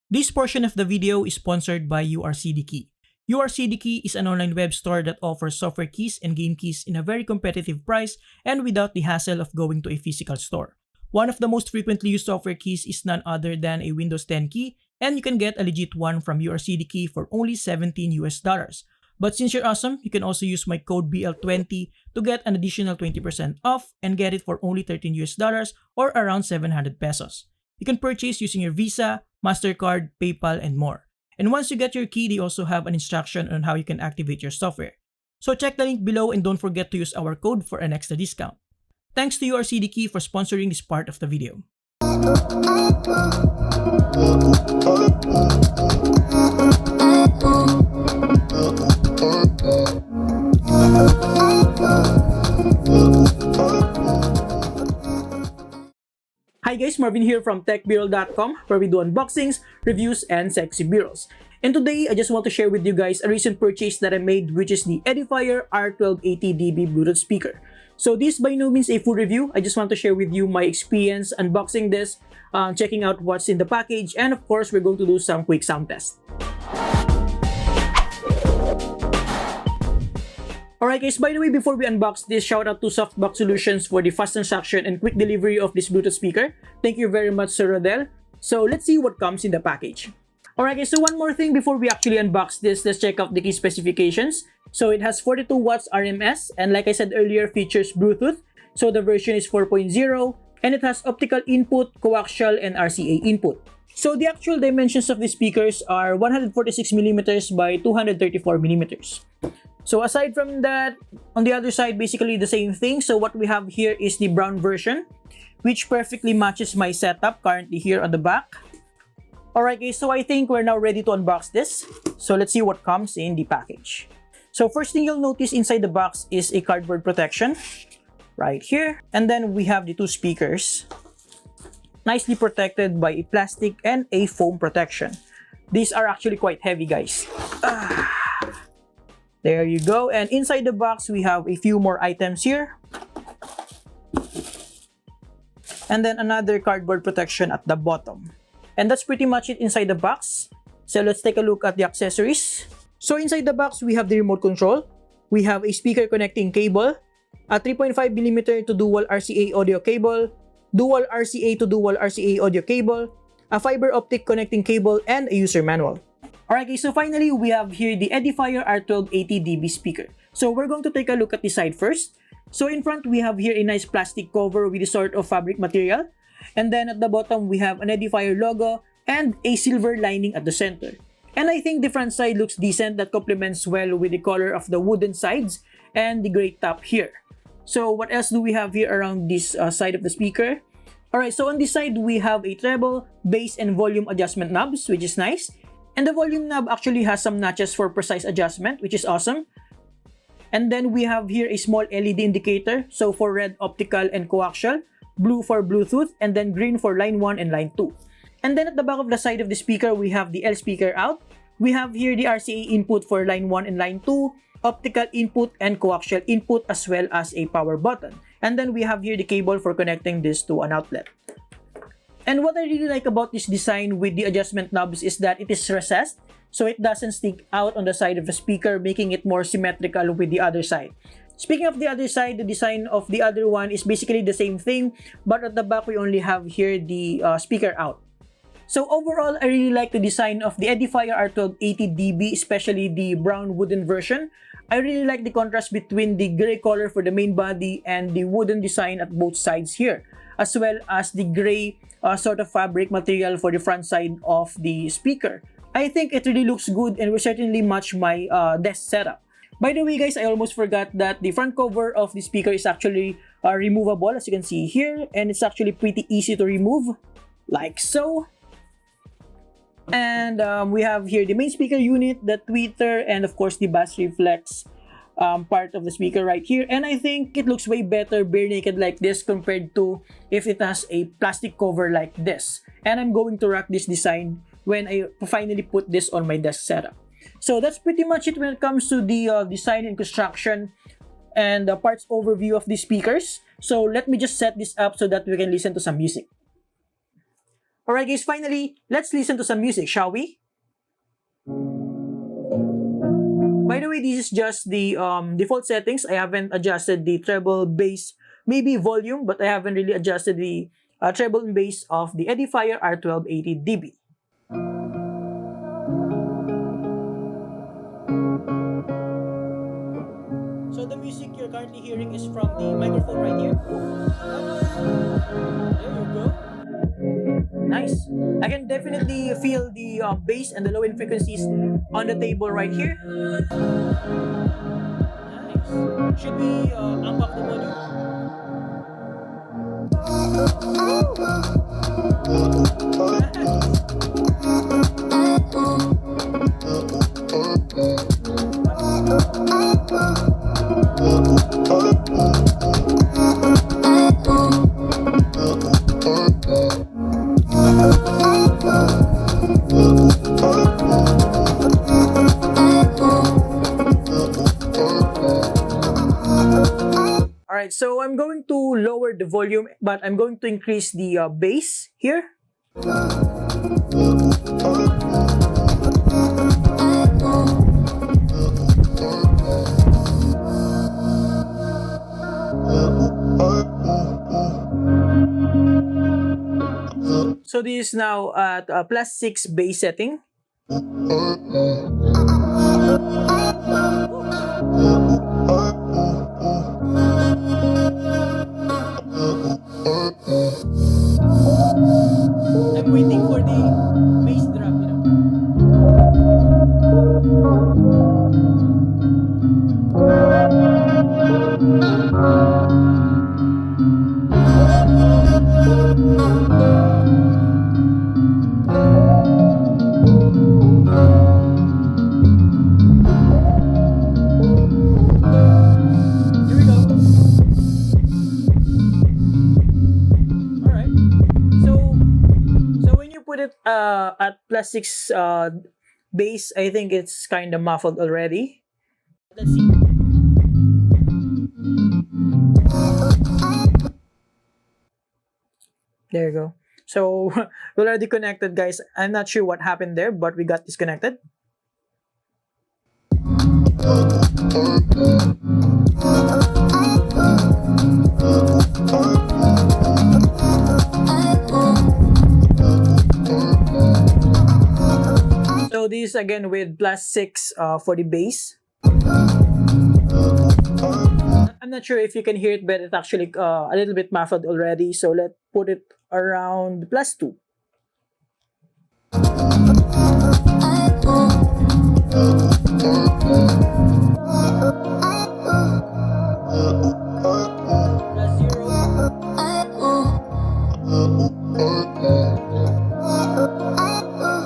This portion of the video is sponsored by URCDKey. URCDKey is an online web store that offers software keys and game keys in a very competitive price and without the hassle of going to a physical store. One of the most frequently used software keys is none other than a Windows 10 key, and you can get a legit one from URCDKey for only $17 US. But since you're awesome, you can also use my code BL20 to get an additional 20% off and get it for only $13 US or around 700 pesos. You can purchase using your Visa, MasterCard, PayPal, and more. And once you get your key, they also have an instruction on how you can activate your software. So check the link below and don't forget to use our code for an extra discount. Thanks to URCDKey for sponsoring this part of the video. Hi guys, Marvin here from TechBroll.com, where we do unboxings, reviews, and sexy bureaus. And today, I just want to share with you guys a recent purchase that I made, which is the Edifier R1280DB Bluetooth speaker. So this by no means a full review. I just want to share with you my experience unboxing this, checking out what's in the package, and of course, we're going to do some quick sound tests. Alright guys, by the way, before we unbox this, shout out to Softbox Solutions for the fast transaction and quick delivery of this Bluetooth speaker. Thank you very much, Sir Rodel. So let's see what comes in the package. Alright guys, so one more thing before we actually unbox this, let's check out the key specifications. So it has 42 watts RMS, and like I said earlier, features Bluetooth. So the version is 4.0, and it has optical input, coaxial, and RCA input. So the actual dimensions of the speakers are 146mm by 234mm. So aside from that, on the other side, basically the same thing. So what we have here is the brown version, which perfectly matches my setup currently here on the back. Alright guys, so I think we're now ready to unbox this. So let's see what comes in the package. So first thing you'll notice inside the box is a cardboard protection right here. And then we have the two speakers, nicely protected by a plastic and a foam protection. These are actually quite heavy, guys. There you go. And inside the box, we have a few more items here. And then another cardboard protection at the bottom. And that's pretty much it inside the box. So let's take a look at the accessories. So inside the box, we have the remote control. We have a speaker connecting cable, a 3.5mm to dual RCA audio cable, dual RCA to dual RCA audio cable, a fiber optic connecting cable, and a user manual. Alright guys, so finally, we have here the Edifier R1280DB speaker. So we're going to take a look at the side first. So in front, we have here a nice plastic cover with a sort of fabric material. And then at the bottom, we have an Edifier logo and a silver lining at the center. And I think the front side looks decent. That complements well with the color of the wooden sides and the gray top here. So what else do we have here around this side of the speaker? Alright, so on this side, we have a treble, bass, and volume adjustment knobs, which is nice. And the volume knob actually has some notches for precise adjustment, which is awesome. And then we have here a small LED indicator, so for red, optical, and coaxial, blue for Bluetooth, and then green for line 1 and line 2. And then at the back of the side of the speaker, we have the L speaker out. We have here the RCA input for line 1 and line 2, optical input and coaxial input, as well as a power button. And then we have here the cable for connecting this to an outlet. And what I really like about this design with the adjustment knobs is that it is recessed, so it doesn't stick out on the side of the speaker, making it more symmetrical with the other side. Speaking of the other side, the design of the other one is basically the same thing, but at the back we only have here the speaker out. So overall, I really like the design of the Edifier R1280DB, especially the brown wooden version. I really like the contrast between the gray color for the main body and the wooden design at both sides here, as well as the gray sort of fabric material for the front side of the speaker. I think it really looks good and will certainly match my desk setup. By the way guys, I almost forgot that the front cover of the speaker is actually removable, as you can see here, and it's actually pretty easy to remove, like so. And we have here the main speaker unit, the tweeter, and of course the bass reflex part of the speaker right here. And I think it looks way better bare naked like this compared to if it has a plastic cover like this. And I'm going to rock this design when I finally put this on my desk setup. So that's pretty much it when it comes to the design and construction and the parts overview of these speakers. So let me just set this up so that we can listen to some music. Alright guys, finally, let's listen to some music, shall we? By the way, this is just the default settings. I haven't adjusted the treble, bass, maybe volume, but I haven't really adjusted the treble and bass of the Edifier R1280DB. So the music you're currently hearing is from the microphone right here. There you go. Nice. I can definitely feel the bass and the low end frequencies on the table right here. Nice. Should we amp up the volume? Alright, so I'm going to lower the volume, but I'm going to increase the bass here. So this is now at +6 bass setting. I'm waiting for the bass drop, you know. Here we go. Alright. So when you put it at +6 bass, I think it's kind of muffled already. Let's see. There you go. So we're already connected, guys. I'm not sure what happened there, but we got disconnected. So this again with +6 for the bass. I'm not sure if you can hear it, but it's actually a little bit muffled already. So let's put it around +2.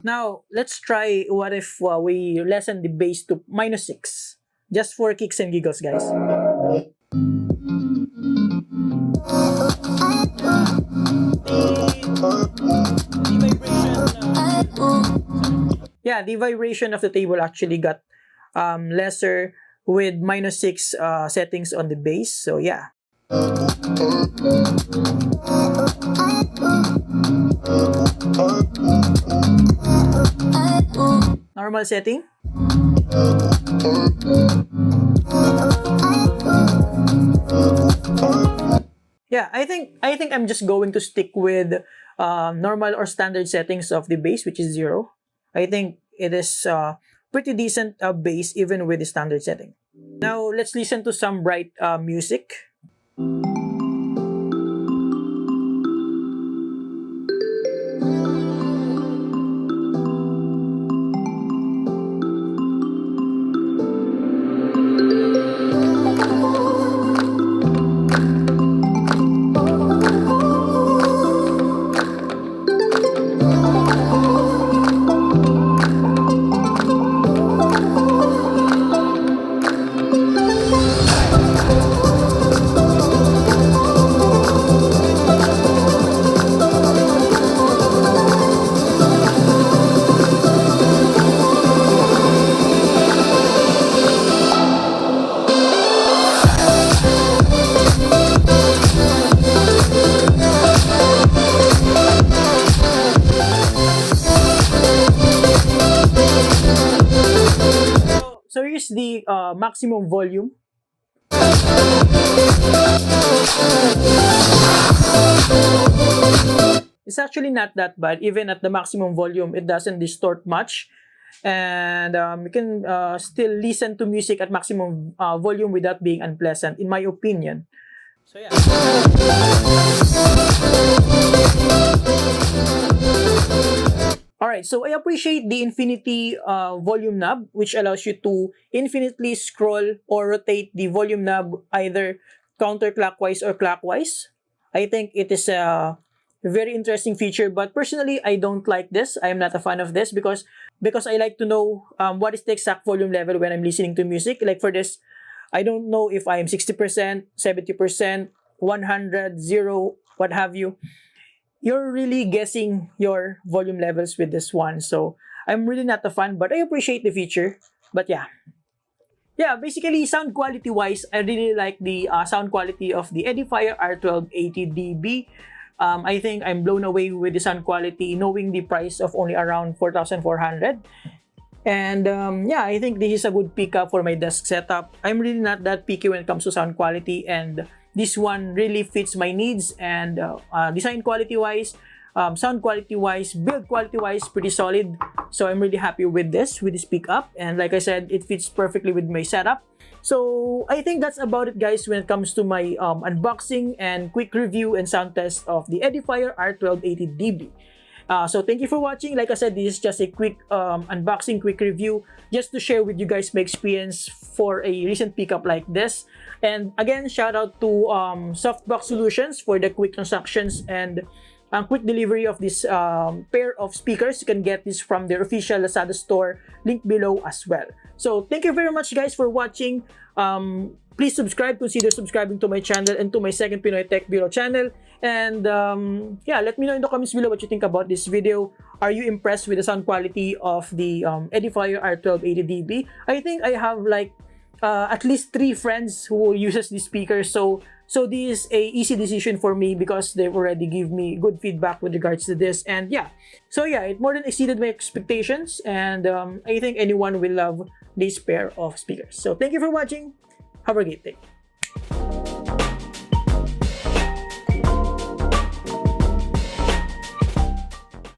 Now, let's try what if we lessen the bass to -6. Just for kicks and giggles, guys. The vibration of the table actually got lesser with -6 settings on the bass. So yeah. Normal setting. Yeah, I think I'm just going to stick with normal or standard settings of the bass, which is 0. I think it is pretty decent bass even with the standard setting. Now let's listen to some bright music. So here's the maximum volume. It's actually not that bad. Even at the maximum volume, it doesn't distort much. And you can still listen to music at maximum volume without being unpleasant, in my opinion. So yeah. Alright, so I appreciate the infinity volume knob, which allows you to infinitely scroll or rotate the volume knob either counterclockwise or clockwise. I think it is a very interesting feature, but personally, I don't like this. I am not a fan of this because I like to know what is the exact volume level when I'm listening to music. Like for this, I don't know if I am 60%, 70%, 100, 0, what have you. You're really guessing your volume levels with this one. So I'm really not a fan, but I appreciate the feature. But yeah. Yeah, basically sound quality wise, I really like the sound quality of the Edifier R1280DB. I think I'm blown away with the sound quality, knowing the price of only around 4,400. And yeah, I think this is a good pickup for my desk setup. I'm really not that picky when it comes to sound quality, and this one really fits my needs. And design quality wise, sound quality wise, build quality wise, pretty solid. So I'm really happy with this pickup. And like I said, it fits perfectly with my setup. So I think that's about it, guys, when it comes to my unboxing and quick review and sound test of the Edifier R1280DB. So thank you for watching. Like I said, this is just a quick unboxing, quick review, just to share with you guys my experience for a recent pickup like this. And again, shout out to Softbox Solutions for the quick transactions and quick delivery of this pair of speakers. You can get this from their official Lazada store, link below as well. So thank you very much, guys, for watching. Please subscribe, consider subscribing to my channel and to my second Pinoy Tech Bureau channel. And yeah, let me know in the comments below what you think about this video. Are you impressed with the sound quality of the Edifier R1280DB? I think I have like at least 3 friends who uses this speaker. So this is a easy decision for me because they've already give me good feedback with regards to this. And yeah, so yeah, it more than exceeded my expectations. And I think anyone will love this pair of speakers. So thank you for watching. Have a great day.